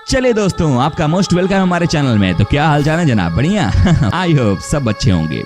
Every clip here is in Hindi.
चलिए दोस्तों, आपका मोस्ट वेलकम हमारे चैनल में। तो क्या हाल चाल है जनाब? बढ़िया। आई होप सब अच्छे होंगे।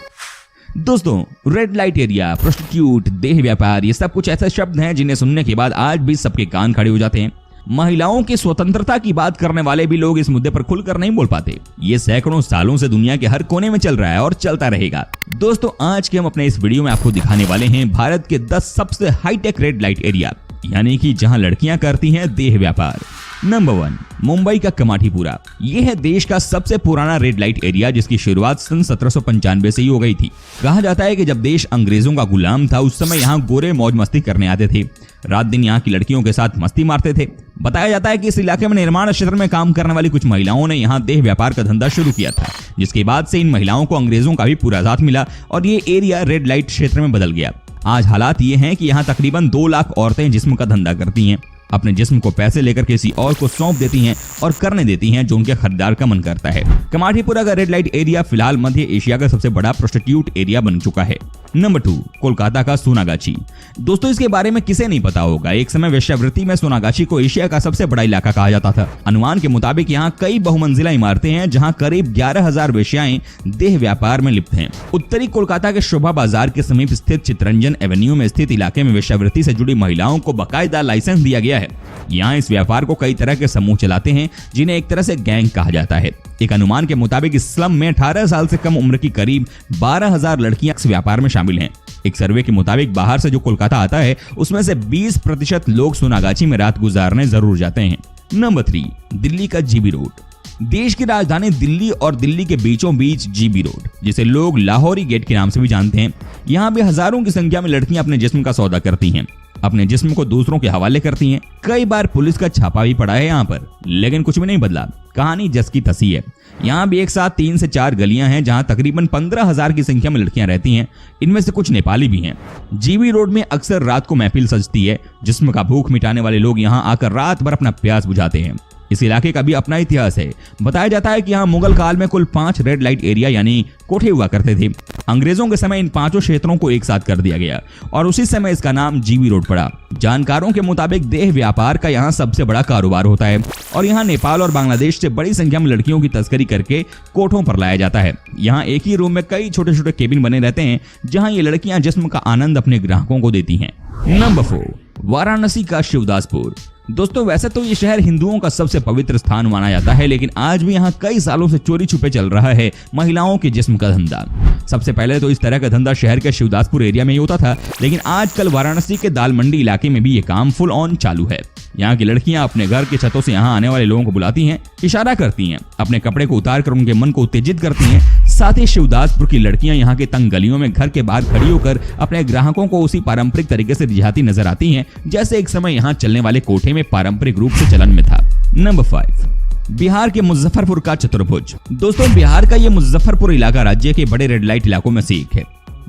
दोस्तों, रेड लाइट एरिया, प्रोस्टिट्यूट, देह व्यापार, ये सब कुछ ऐसे शब्द हैं जिन्हें सुनने के बाद आज भी सबके कान खड़े हो जाते हैं। महिलाओं की स्वतंत्रता की बात करने वाले भी लोग इस मुद्दे पर खुलकर नहीं बोल पाते। ये सैकड़ों सालों से दुनिया के हर कोने में चल रहा है और चलता रहेगा। दोस्तों, आज के हम अपने इस वीडियो में आपको दिखाने वाले हैं भारत के 10 सबसे हाईटेक रेड लाइट एरिया, यानी कि जहां लड़कियां करती हैं देह व्यापार। नंबर 1, मुंबई का कमाठीपुरा। यह है देश का सबसे पुराना रेड लाइट एरिया, जिसकी शुरुआत सन 1795 से ही हो गई थी। कहा जाता है कि जब देश अंग्रेजों का गुलाम था, उस समय यहाँ गोरे मौज मस्ती करने आते थे। रात दिन यहाँ की लड़कियों के साथ मस्ती मारते थे। बताया जाता है कि इस इलाके में निर्माण क्षेत्र में काम करने वाली कुछ महिलाओं ने यहाँ देह व्यापार का धंधा शुरू किया था, जिसके बाद से इन महिलाओं को अंग्रेजों का भी पूरा साथ मिला और ये एरिया रेड लाइट क्षेत्र में बदल गया। आज हालात ये हैं कि यहाँ तकरीबन 2 लाख औरतें जिस्म का धंधा करती हैं। अपने जिस्म को पैसे लेकर किसी और को सौंप देती हैं और करने देती हैं जो उनके खरीदार का मन करता है। कमाठीपुरा का रेड लाइट एरिया फिलहाल मध्य एशिया का सबसे बड़ा प्रोस्टिट्यूट एरिया बन चुका है। नंबर 2, कोलकाता का सोनागाछी। दोस्तों, इसके बारे में किसे नहीं पता होगा। एक समय वेश्यावृत्ति में सोनागाछी को एशिया का सबसे बड़ा इलाका कहा जाता था। अनुमान के मुताबिक यहाँ कई बहुमंजिला इमारतें हैं जहाँ करीब 11,000 वेश्याएं देह व्यापार में लिप्त हैं। उत्तरी कोलकाता के शोभा बाजार के समीप स्थित चितरंजन एवेन्यू में स्थित इलाके में वेश्यावृत्ति से जुड़ी महिलाओं को बाकायदा लाइसेंस दिया गया है। यहाँ इस व्यापार को कई तरह के समूह चलाते हैं, जिन्हें एक तरह से गैंग कहा जाता है। एक अनुमान के मुताबिक इस स्लम में 18 साल से कम उम्र की करीब 12,000 लड़कियां इस व्यापार में शामिल हैं। एक सर्वे के मुताबिक बाहर से जो कोलकाता आता है, उसमें से 20% लोग सोनागाछी में रात गुजारने जरूर जाते हैं। नंबर 3, दिल्ली का जीबी रोड। देश की राजधानी दिल्ली और दिल्ली के बीचों बीच जीबी रोड, जिसे लोग लाहौरी गेट के नाम से भी जानते हैं, यहाँ भी हजारों की संख्या में लड़कियां अपने जिस्म का सौदा करती हैं, अपने जिस्म को दूसरों के हवाले करती हैं। कई बार पुलिस का छापा भी पड़ा है यहाँ पर, लेकिन कुछ भी नहीं बदला। कहानी जस की तसी है। यहाँ भी एक साथ 3 से 4 गलियां हैं जहाँ तकरीबन 15,000 की संख्या में लड़कियां रहती हैं। इनमें से कुछ नेपाली भी हैं। जीबी रोड में अक्सर रात को महफिल सजती है। जिस्म का भूख मिटाने वाले लोग यहाँ आकर रात भर अपना प्यास बुझाते हैं। इस इलाके का भी अपना इतिहास है। बताया जाता है कि यहाँ मुगल काल में कुल 5 रेड लाइट एरिया यानी कोठे हुआ करते थे। अंग्रेजों के समय इन 5 क्षेत्रों को एक साथ कर दिया गया और उसी समय इसका नाम जीबी रोड पड़ा। जानकारों के मुताबिक देह व्यापार का यहाँ सबसे बड़ा कारोबार होता है और यहाँ नेपाल और बांग्लादेश से बड़ी संख्या में लड़कियों की तस्करी करके कोठों पर लाया जाता है। यहाँ एक ही रूम में कई छोटे छोटे केबिन बने रहते हैं जहाँ ये लड़कियां जिस्म का आनंद अपने ग्राहकों को देती हैं। नंबर 4, वाराणसी का शिवदासपुर। दोस्तों, वैसे तो ये शहर हिंदुओं का सबसे पवित्र स्थान माना जाता है, लेकिन आज भी यहाँ कई सालों से चोरी छुपे चल रहा है महिलाओं के जिस्म का धंधा। सबसे पहले तो इस तरह का धंधा शहर के शिवदासपुर एरिया में ही होता था, लेकिन आजकल वाराणसी के दाल मंडी इलाके में भी ये काम फुल ऑन चालू है। यहाँ की लड़कियां अपने घर की छतों से यहाँ आने वाले लोगों को बुलाती हैं, इशारा करती हैं, अपने कपड़े को उतार कर उनके मन को उत्तेजित करती हैं। साथ ही शिवदासपुर की लड़कियां यहाँ के तंग गलियों में घर के बाहर खड़ी होकर अपने ग्राहकों को उसी पारंपरिक तरीके से रिझाती नजर आती हैं, जैसे एक समय यहाँ चलने वाले कोठे में पारंपरिक रूप से चलन में था। नंबर 5, बिहार के मुजफ्फरपुर का चतुर्भुज। दोस्तों, बिहार का ये मुजफ्फरपुर इलाका राज्य के बड़े रेड लाइट इलाकों में से एक है।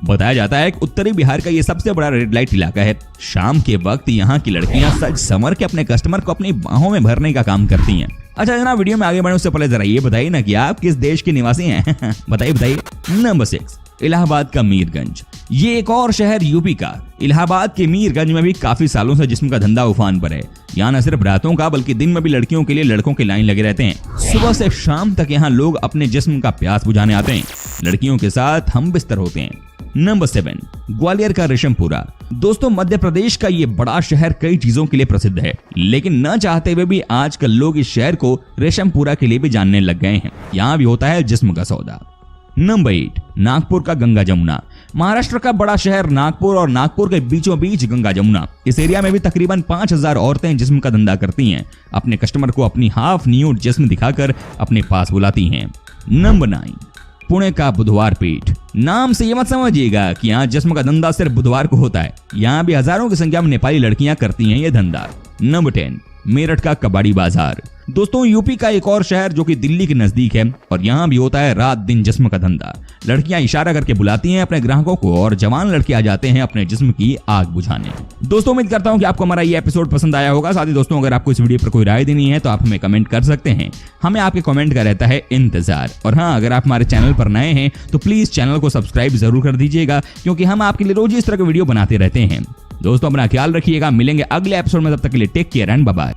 बताया जाता है कि उत्तरी बिहार का ये सबसे बड़ा रेड लाइट इलाका है। शाम के वक्त यहाँ की लड़कियां सज संवर के अपने कस्टमर को अपनी बाहों में भरने का काम करती हैं। अच्छा जनाब, वीडियो में आगे बढ़ने उससे पहले जरा ये बताइए ना कि आप किस देश के निवासी हैं? बताइए। नंबर 6, इलाहाबाद का मीरगंज। ये एक और शहर यूपी का। इलाहाबाद के मीरगंज में भी काफी सालों से जिस्म का धंधा उफान पर है। यहाँ न सिर्फ रातों का बल्कि दिन में भी लड़कियों के लिए लड़कों के लाइन लगे रहते हैं। सुबह से शाम तक यहाँ लोग अपने जिस्म का प्यास बुझाने आते हैं। लड़कियों के साथ हम बिस्तर होते हैं। नंबर 7, ग्वालियर का रेशमपुरा। दोस्तों, मध्य प्रदेश का ये बड़ा शहर कई चीजों के लिए प्रसिद्ध है, लेकिन न चाहते हुए भी आजकल लोग इस शहर को रेशमपुरा के लिए भी जानने लग गए हैं। यहाँ भी होता है जिस्म का सौदा। नंबर 8, नागपुर का गंगा जमुना। महाराष्ट्र का बड़ा शहर नागपुर और नागपुर के बीचों बीच गंगा जमुना। इस एरिया में भी तकरीबन 5,000 औरतें जिस्म का धंधा करती हैं। अपने कस्टमर को अपनी हाफ न्यूड जिस्म दिखाकर अपने पास बुलाती हैं। नंबर 9, पुणे का बुधवार पीठ। नाम से ये मत समझिएगा कि यहाँ जिस्म का धंधा सिर्फ बुधवार को होता है। यहाँ भी हजारों की संख्या में नेपाली लड़कियां करती हैं ये धंधा। नंबर 10, मेरठ का कबाड़ी बाजार। दोस्तों, यूपी का एक और शहर जो कि दिल्ली के नजदीक है और यहाँ भी होता है रात दिन जिस्म का धंधा। लड़कियां इशारा करके बुलाती हैं अपने ग्राहकों को और जवान लड़के आ जाते हैं अपने जिस्म की आग बुझाने। दोस्तों, उम्मीद करता हूँ कि आपको हमारा ये एपिसोड पसंद आया होगा। साथ ही दोस्तों, अगर आपको इस वीडियो पर कोई राय देनी है तो आप हमें कमेंट कर सकते हैं। हमें आपके कमेंट का रहता है इंतजार। और हाँ, अगर आप हमारे चैनल पर नए हैं तो प्लीज चैनल को सब्सक्राइब जरूर कर दीजिएगा, क्योंकि हम आपके लिए रोज इस तरह के वीडियो बनाते रहते हैं। दोस्तों, अपना ख्याल रखिएगा। मिलेंगे अगले एपिसोड में, तब तक के लिए take care and bye bye.